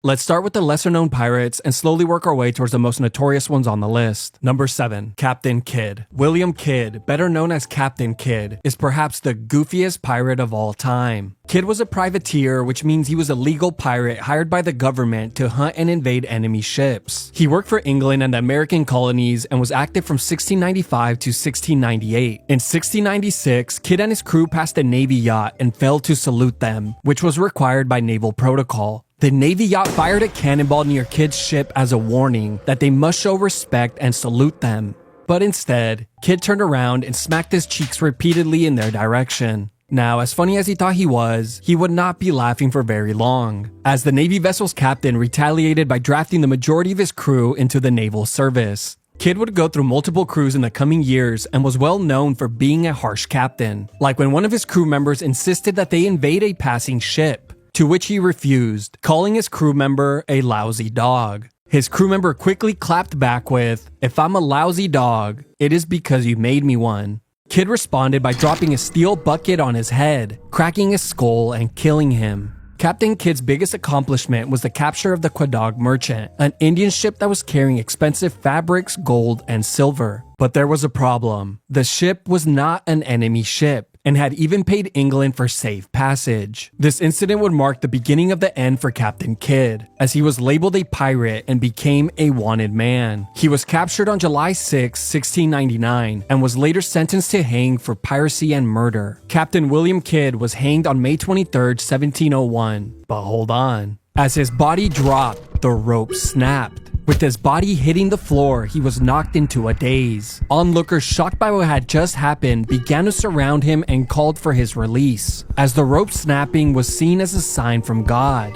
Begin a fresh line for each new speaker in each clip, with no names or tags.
Let's start with the lesser-known pirates and slowly work our way towards the most notorious ones on the list. Number 7. Captain Kidd. William Kidd, better known as Captain Kidd, is perhaps the goofiest pirate of all time. Kidd was a privateer, which means he was a legal pirate hired by the government to hunt and invade enemy ships. He worked for England and the American colonies and was active from 1695 to 1698. In 1696, Kidd and his crew passed a Navy yacht and failed to salute them, which was required by naval protocol. The Navy yacht fired a cannonball near Kidd's ship as a warning that they must show respect and salute them. But instead, Kidd turned around and smacked his cheeks repeatedly in their direction. Now, as funny as he thought he would not be laughing for very long, as the Navy vessel's captain retaliated by drafting the majority of his crew into the naval service. Kidd would go through multiple crews in the coming years and was well known for being a harsh captain, like when one of his crew members insisted that they invade a passing ship, to which he refused, calling his crew member a lousy dog. His crew member quickly clapped back with, "If I'm a lousy dog, it is because you made me one." Kidd responded by dropping a steel bucket on his head, cracking his skull and killing him. Captain Kidd's biggest accomplishment was the capture of the Quedagh Merchant, an Indian ship that was carrying expensive fabrics, gold, and silver. But there was a problem. The ship was not an enemy ship, and had even paid England for safe passage. This incident would mark the beginning of the end for Captain Kidd, as he was labeled a pirate and became a wanted man. He was captured on July 6, 1699, and was later sentenced to hang for piracy and murder. Captain William Kidd was hanged on May 23, 1701. But hold on. As his body dropped, the rope snapped. With his body hitting the floor, he was knocked into a daze. Onlookers, shocked by what had just happened, began to surround him and called for his release, as the rope snapping was seen as a sign from God.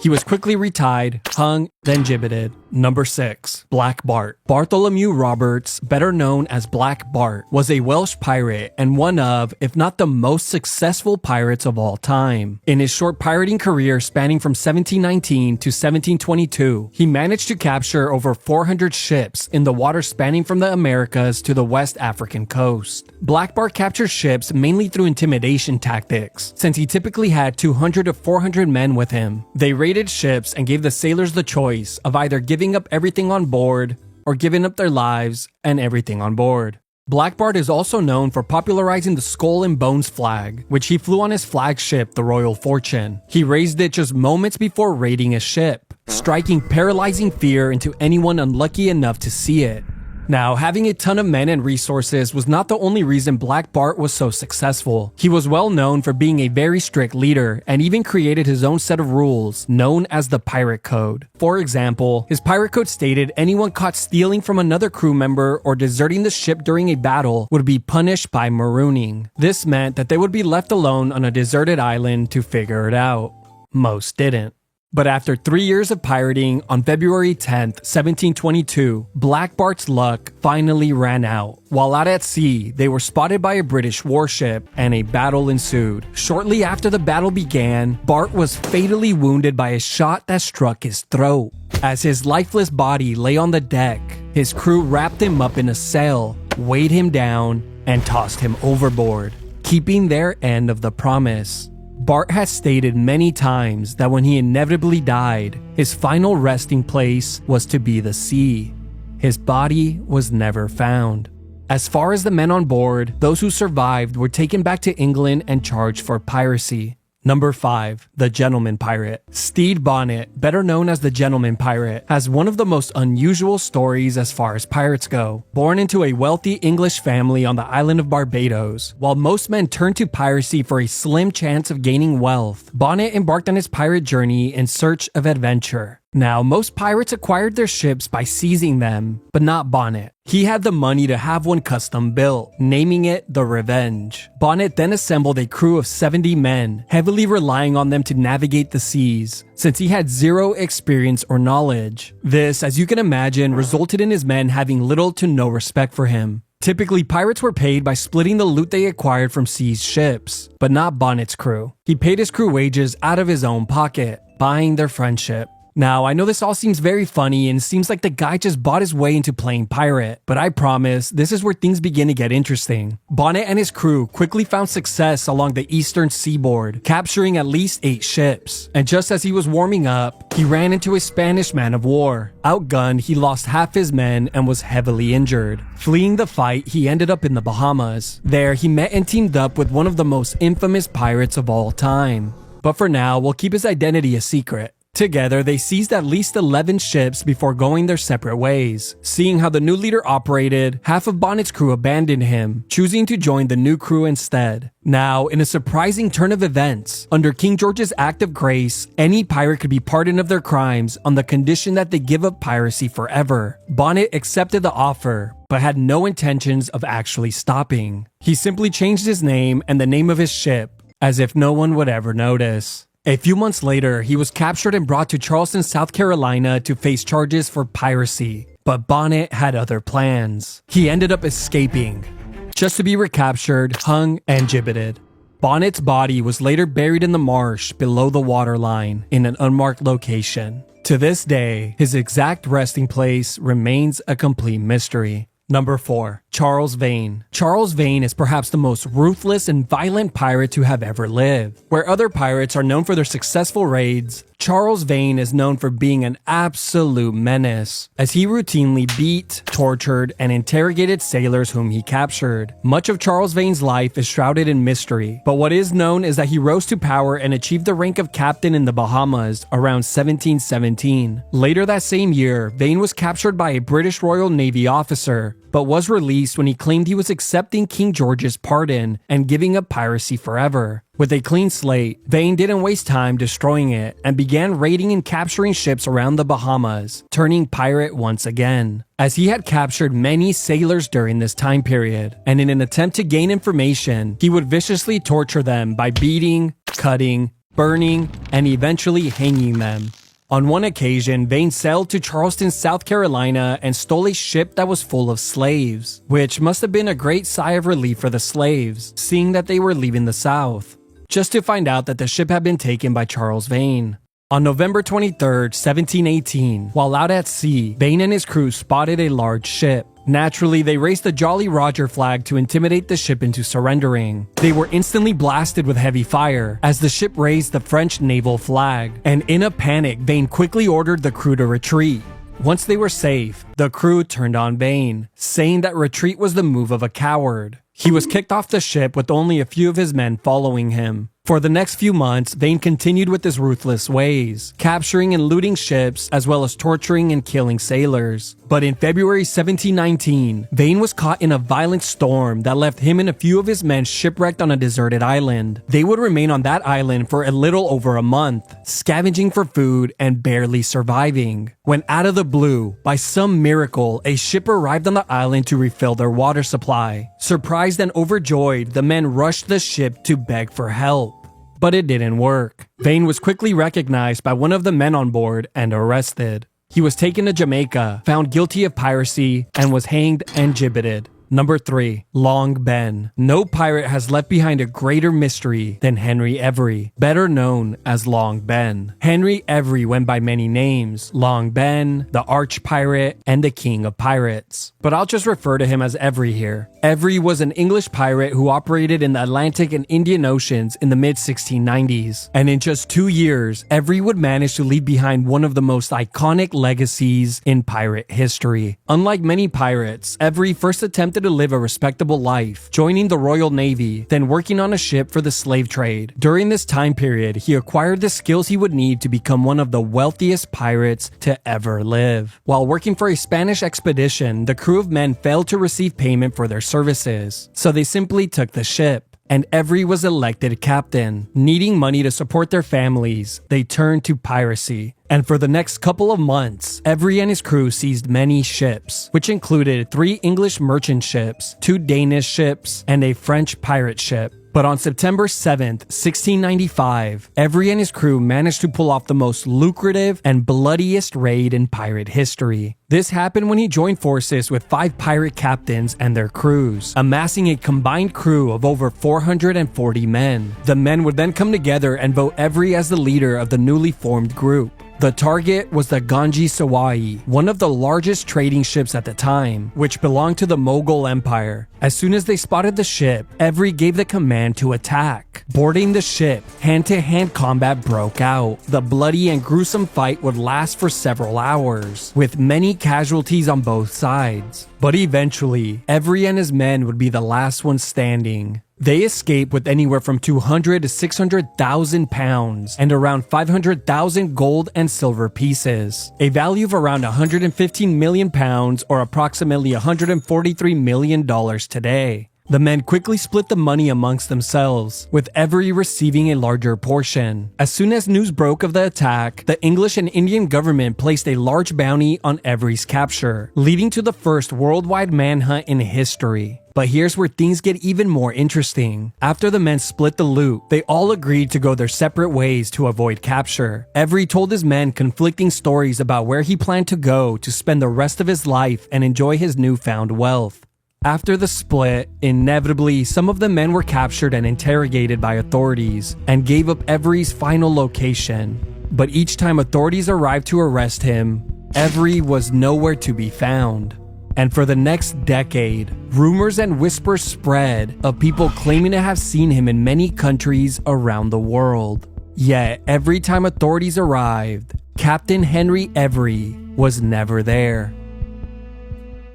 He was quickly retied, hung, then gibbeted. Number 6. Black Bart. Bartholomew Roberts, better known as Black Bart, was a Welsh pirate and one of, if not the most successful pirates of all time. In his short pirating career spanning from 1719 to 1722, he managed to capture over 400 ships in the water spanning from the Americas to the West African coast. Black Bart captured ships mainly through intimidation tactics, since he typically had 200 to 400 men with him. They raided ships and gave the sailors the choice of either giving up everything on board or giving up their lives and everything on board. Black Bart is also known for popularizing the skull and bones flag, which he flew on his flagship, the Royal Fortune. He raised it just moments before raiding a ship, striking paralyzing fear into anyone unlucky enough to see it. Now, having a ton of men and resources was not the only reason Black Bart was so successful. He was well known for being a very strict leader and even created his own set of rules, known as the Pirate Code. For example, his Pirate Code stated anyone caught stealing from another crew member or deserting the ship during a battle would be punished by marooning. This meant that they would be left alone on a deserted island to figure it out. Most didn't. But after 3 years of pirating, on February 10th, 1722, Black Bart's luck finally ran out. While out at sea, they were spotted by a British warship, and a battle ensued. Shortly after the battle began, Bart was fatally wounded by a shot that struck his throat. As his lifeless body lay on the deck, his crew wrapped him up in a sail, weighed him down, and tossed him overboard, keeping their end of the promise. Bart has stated many times that when he inevitably died, his final resting place was to be the sea. His body was never found. As far as the men on board, those who survived were taken back to England and charged for piracy. Number 5. The Gentleman Pirate. Stede Bonnet, better known as the Gentleman Pirate, has one of the most unusual stories as far as pirates go. Born into a wealthy English family on the island of Barbados, while most men turned to piracy for a slim chance of gaining wealth, Bonnet embarked on his pirate journey in search of adventure. Now, most pirates acquired their ships by seizing them, but not Bonnet. He had the money to have one custom built, naming it the Revenge. Bonnet then assembled a crew of 70 men, heavily relying on them to navigate the seas, since he had zero experience or knowledge. This, as you can imagine, resulted in his men having little to no respect for him. Typically, pirates were paid by splitting the loot they acquired from seized ships, but not Bonnet's crew. He paid his crew wages out of his own pocket, buying their friendship. Now, I know this all seems very funny and seems like the guy just bought his way into playing pirate, but I promise this is where things begin to get interesting. Bonnet and his crew quickly found success along the eastern seaboard, capturing at least 8 ships. And just as he was warming up, he ran into a Spanish man of war. Outgunned, he lost half his men and was heavily injured. Fleeing the fight, he ended up in the Bahamas. There, he met and teamed up with one of the most infamous pirates of all time. But for now, we'll keep his identity a secret. Together, they seized at least 11 ships before going their separate ways. Seeing how the new leader operated, half of Bonnet's crew abandoned him, choosing to join the new crew instead. Now, in a surprising turn of events, under King George's Act of Grace, any pirate could be pardoned of their crimes on the condition that they give up piracy forever. Bonnet accepted the offer, but had no intentions of actually stopping. He simply changed his name and the name of his ship, as if no one would ever notice. A few months later, he was captured and brought to Charleston, South Carolina to face charges for piracy. But Bonnet had other plans. He ended up escaping, just to be recaptured, hung, and gibbeted. Bonnet's body was later buried in the marsh below the waterline in an unmarked location. To this day, his exact resting place remains a complete mystery. Number 4. Charles Vane. Charles Vane is perhaps the most ruthless and violent pirate to have ever lived. Where other pirates are known for their successful raids, Charles Vane is known for being an absolute menace, as he routinely beat, tortured, and interrogated sailors whom he captured. Much of Charles Vane's life is shrouded in mystery, but what is known is that he rose to power and achieved the rank of captain in the Bahamas around 1717. Later that same year, Vane was captured by a British Royal Navy officer, but was released when he claimed he was accepting King George's pardon and giving up piracy forever. With a clean slate, Vane didn't waste time destroying it and began raiding and capturing ships around the Bahamas, turning pirate once again. As he had captured many sailors during this time period, and in an attempt to gain information, he would viciously torture them by beating, cutting, burning, and eventually hanging them. On one occasion, Vane sailed to Charleston, South Carolina and stole a ship that was full of slaves, which must have been a great sigh of relief for the slaves, seeing that they were leaving the South, just to find out that the ship had been taken by Charles Vane. On November 23, 1718, while out at sea, Vane and his crew spotted a large ship. Naturally, they raised the Jolly Roger flag to intimidate the ship into surrendering. They were instantly blasted with heavy fire as the ship raised the French naval flag, and in a panic, Vane quickly ordered the crew to retreat. Once they were safe, the crew turned on Vane, saying that retreat was the move of a coward. He was kicked off the ship with only a few of his men following him. For the next few months, Vane continued with his ruthless ways, capturing and looting ships as well as torturing and killing sailors. But in February 1719, Vane was caught in a violent storm that left him and a few of his men shipwrecked on a deserted island. They would remain on that island for a little over a month, scavenging for food and barely surviving. When out of the blue, by some miracle, a ship arrived on the island to refill their water supply. Surprised and overjoyed, the men rushed the ship to beg for help. But it didn't work. Vane was quickly recognized by one of the men on board and arrested. He was taken to Jamaica, found guilty of piracy, and was hanged and gibbeted. Number 3. Long Ben. No pirate has left behind a greater mystery than Henry Every, better known as Long Ben. Henry Every went by many names: Long Ben, the Arch Pirate, and the King of Pirates. But I'll just refer to him as Every here. Every was an English pirate who operated in the Atlantic and Indian Oceans in the mid-1690s. And in just 2 years, Every would manage to leave behind one of the most iconic legacies in pirate history. Unlike many pirates, Every first attempted to live a respectable life, joining the Royal Navy, then working on a ship for the slave trade. During this time period, he acquired the skills he would need to become one of the wealthiest pirates to ever live. While working for a Spanish expedition, the crew of men failed to receive payment for their services, so they simply took the ship, and Every was elected captain. Needing money to support their families, they turned to piracy. And for the next couple of months, Every and his crew seized many ships, which included 3 English merchant ships, 2 Danish ships, and a French pirate ship. But on September 7th, 1695, Every and his crew managed to pull off the most lucrative and bloodiest raid in pirate history. This happened when he joined forces with 5 pirate captains and their crews, amassing a combined crew of over 440 men. The men would then come together and vote Every as the leader of the newly formed group. The target was the Ganji Sawai, one of the largest trading ships at the time, which belonged to the Mughal Empire. As soon as they spotted the ship, Every gave the command to attack. Boarding the ship, hand-to-hand combat broke out. The bloody and gruesome fight would last for several hours, with many casualties on both sides. But eventually, Every and his men would be the last ones standing. They escaped with anywhere from 200 to 600,000 pounds and around 500,000 gold and silver pieces, a value of around 115 million pounds or approximately $143 million today. The men quickly split the money amongst themselves, with Every receiving a larger portion. As soon as news broke of the attack, the English and Indian government placed a large bounty on Every's capture, leading to the first worldwide manhunt in history. But here's where things get even more interesting. After the men split the loot, they all agreed to go their separate ways to avoid capture. Every told his men conflicting stories about where he planned to go to spend the rest of his life and enjoy his newfound wealth. After the split, inevitably, some of the men were captured and interrogated by authorities and gave up Every's final location. But each time authorities arrived to arrest him, Every was nowhere to be found. And for the next decade, rumors and whispers spread of people claiming to have seen him in many countries around the world. Yet, every time authorities arrived, Captain Henry Every was never there.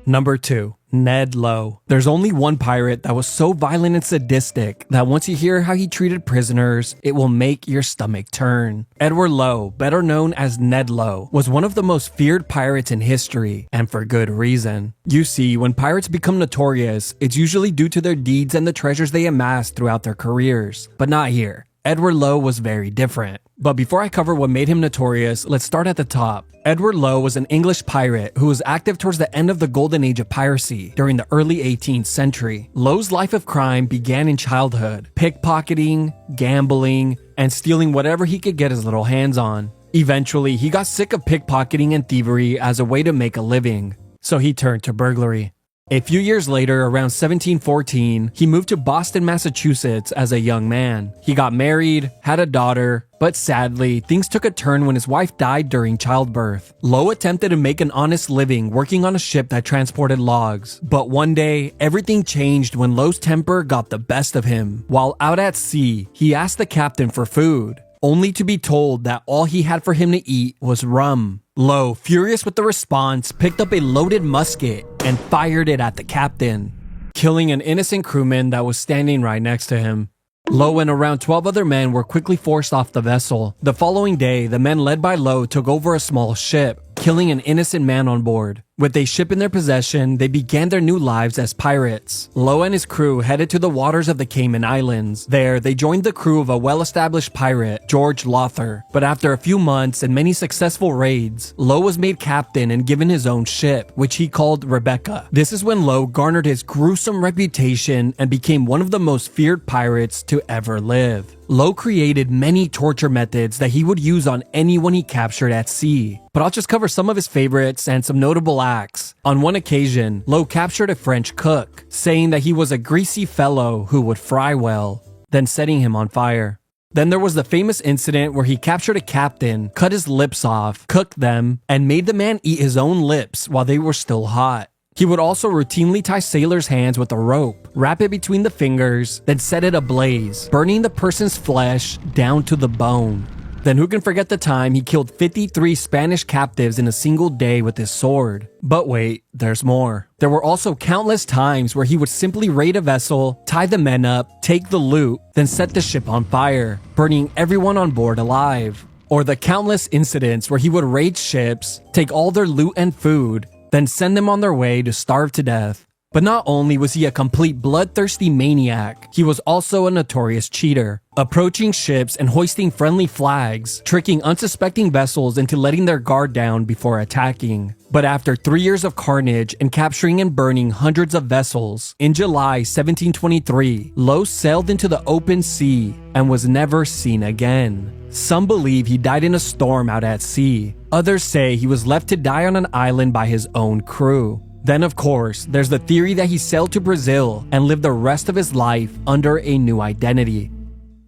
Number 2. Ned Lowe. There's only one pirate that was so violent and sadistic that once you hear how he treated prisoners, it will make your stomach turn. Edward Lowe, better known as Ned Lowe, was one of the most feared pirates in history, and for good reason. You see, when pirates become notorious, it's usually due to their deeds and the treasures they amassed throughout their careers. But not here. Edward Lowe was very different. But before I cover what made him notorious, let's start at the top. Edward Lowe was an English pirate who was active towards the end of the Golden Age of Piracy during the early 18th century. Lowe's life of crime began in childhood, pickpocketing, gambling, and stealing whatever he could get his little hands on. Eventually, he got sick of pickpocketing and thievery as a way to make a living, so he turned to burglary. A few years later, around 1714, he moved to Boston, Massachusetts as a young man. He got married, had a daughter, but sadly, things took a turn when his wife died during childbirth. Lowe attempted to make an honest living working on a ship that transported logs, but one day, everything changed when Lowe's temper got the best of him. While out at sea, he asked the captain for food, only to be told that all he had for him to eat was rum. Lowe, furious with the response, picked up a loaded musket and fired it at the captain, killing an innocent crewman that was standing right next to him. Lowe and around 12 other men were quickly forced off the vessel. The following day, the men led by Lowe took over a small ship, killing an innocent man on board. With a ship in their possession, they began their new lives as pirates. Lowe and his crew headed to the waters of the Cayman Islands. There, they joined the crew of a well-established pirate, George Lawther. But after a few months and many successful raids, Lowe was made captain and given his own ship, which he called Rebecca. This is when Lowe garnered his gruesome reputation and became one of the most feared pirates to ever live. Lowe created many torture methods that he would use on anyone he captured at sea. But I'll just cover some of his favorites and some notable acts. On one occasion, Lowe captured a French cook, saying that he was a greasy fellow who would fry well, then setting him on fire. Then there was the famous incident where he captured a captain, cut his lips off, cooked them, and made the man eat his own lips while they were still hot. He would also routinely tie sailors' hands with a rope, wrap it between the fingers, then set it ablaze, burning the person's flesh down to the bone. Then who can forget the time he killed 53 Spanish captives in a single day with his sword? But wait, there's more. There were also countless times where he would simply raid a vessel, tie the men up, take the loot, then set the ship on fire, burning everyone on board alive. Or the countless incidents where he would raid ships, take all their loot and food, then send them on their way to starve to death. But not only was he a complete bloodthirsty maniac, he was also a notorious cheater, approaching ships and hoisting friendly flags, tricking unsuspecting vessels into letting their guard down before attacking. But after 3 years of carnage and capturing and burning hundreds of vessels, in July 1723, Lowe sailed into the open sea and was never seen again. Some believe he died in a storm out at sea. Others say he was left to die on an island by his own crew. Then, of course, there's the theory that he sailed to Brazil and lived the rest of his life under a new identity.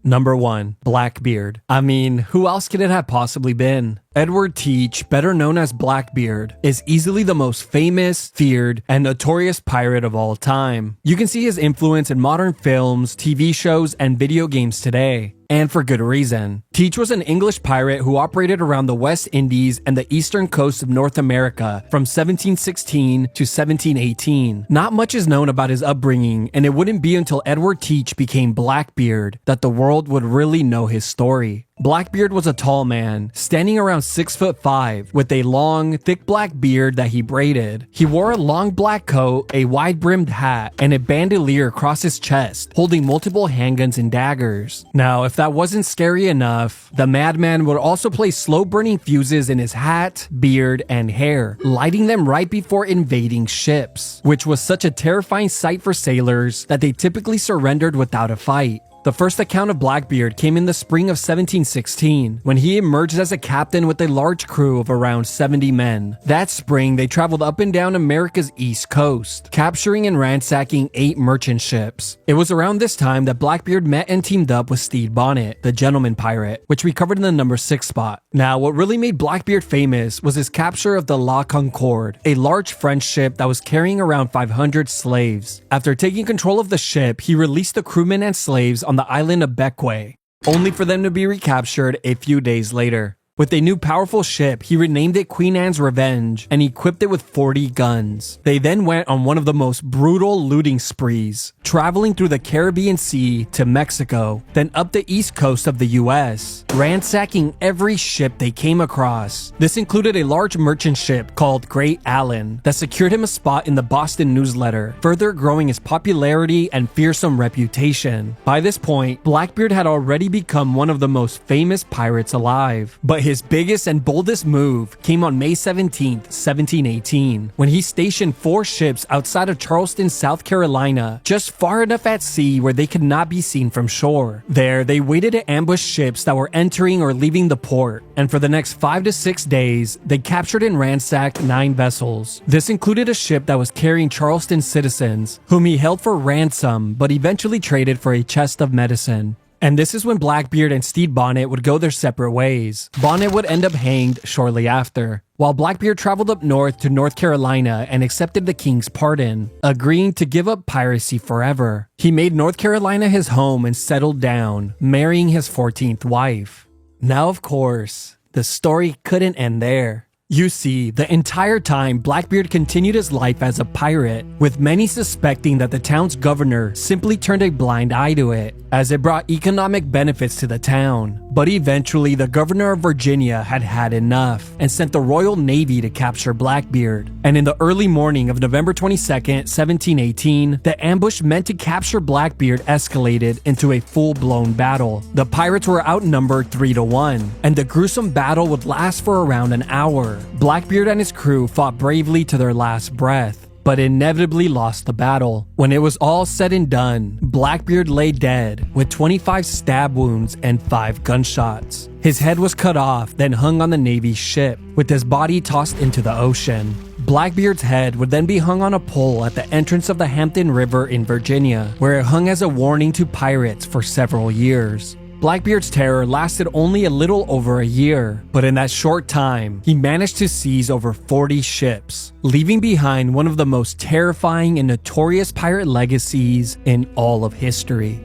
Number 1. Blackbeard. I mean, who else could it have possibly been? Edward Teach, better known as Blackbeard, is easily the most famous, feared, and notorious pirate of all time. You can see his influence in modern films, TV shows, and video games today. And for good reason. Teach was an English pirate who operated around the West Indies and the eastern coast of North America from 1716 to 1718. Not much is known about his upbringing, and it wouldn't be until Edward Teach became Blackbeard that the world would really know his story. Blackbeard was a tall man, standing around 6'5", with a long, thick black beard that he braided. He wore a long black coat, a wide-brimmed hat, and a bandolier across his chest, holding multiple handguns and daggers. Now, if that wasn't scary enough, the madman would also place slow-burning fuses in his hat, beard, and hair, lighting them right before invading ships, which was such a terrifying sight for sailors that they typically surrendered without a fight. The first account of Blackbeard came in the spring of 1716, when he emerged as a captain with a large crew of around 70 men. That spring, they traveled up and down America's east coast, capturing and ransacking 8 merchant ships. It was around this time that Blackbeard met and teamed up with Stede Bonnet, the gentleman pirate, which we covered in the number 6 spot. Now, what really made Blackbeard famous was his capture of the La Concorde, a large French ship that was carrying around 500 slaves. After taking control of the ship, he released the crewmen and slaves on the island of Bequia, only for them to be recaptured a few days later. With a new powerful ship, he renamed it Queen Anne's Revenge and equipped it with 40 guns. They then went on one of the most brutal looting sprees, traveling through the Caribbean Sea to Mexico, then up the east coast of the US, ransacking every ship they came across. This included a large merchant ship called Great Allen that secured him a spot in the Boston Newsletter, further growing his popularity and fearsome reputation. By this point, Blackbeard had already become one of the most famous pirates alive, but his biggest and boldest move came on May 17, 1718, when he stationed 4 ships outside of Charleston, South Carolina, just far enough at sea where they could not be seen from shore. There, they waited to ambush ships that were entering or leaving the port, and for the next 5 to 6 days, they captured and ransacked 9 vessels. This included a ship that was carrying Charleston citizens, whom he held for ransom, but eventually traded for a chest of medicine. And this is when Blackbeard and Stede Bonnet would go their separate ways. Bonnet would end up hanged shortly after, while Blackbeard traveled up north to North Carolina and accepted the king's pardon, agreeing to give up piracy forever. He made North Carolina his home and settled down, marrying his 14th wife. Now, of course, the story couldn't end there. You see, the entire time, Blackbeard continued his life as a pirate, with many suspecting that the town's governor simply turned a blind eye to it, as it brought economic benefits to the town. But eventually, the governor of Virginia had had enough, and sent the Royal Navy to capture Blackbeard. And in the early morning of November 22nd, 1718, the ambush meant to capture Blackbeard escalated into a full-blown battle. The pirates were outnumbered 3-1, and the gruesome battle would last for around an hour. Blackbeard and his crew fought bravely to their last breath, but inevitably lost the battle. When it was all said and done, Blackbeard lay dead with 25 stab wounds and 5 gunshots. His head was cut off, then hung on the Navy's ship, with his body tossed into the ocean. Blackbeard's head would then be hung on a pole at the entrance of the Hampton River in Virginia, where it hung as a warning to pirates for several years. Blackbeard's terror lasted only a little over a year, but in that short time, he managed to seize over 40 ships, leaving behind one of the most terrifying and notorious pirate legacies in all of history.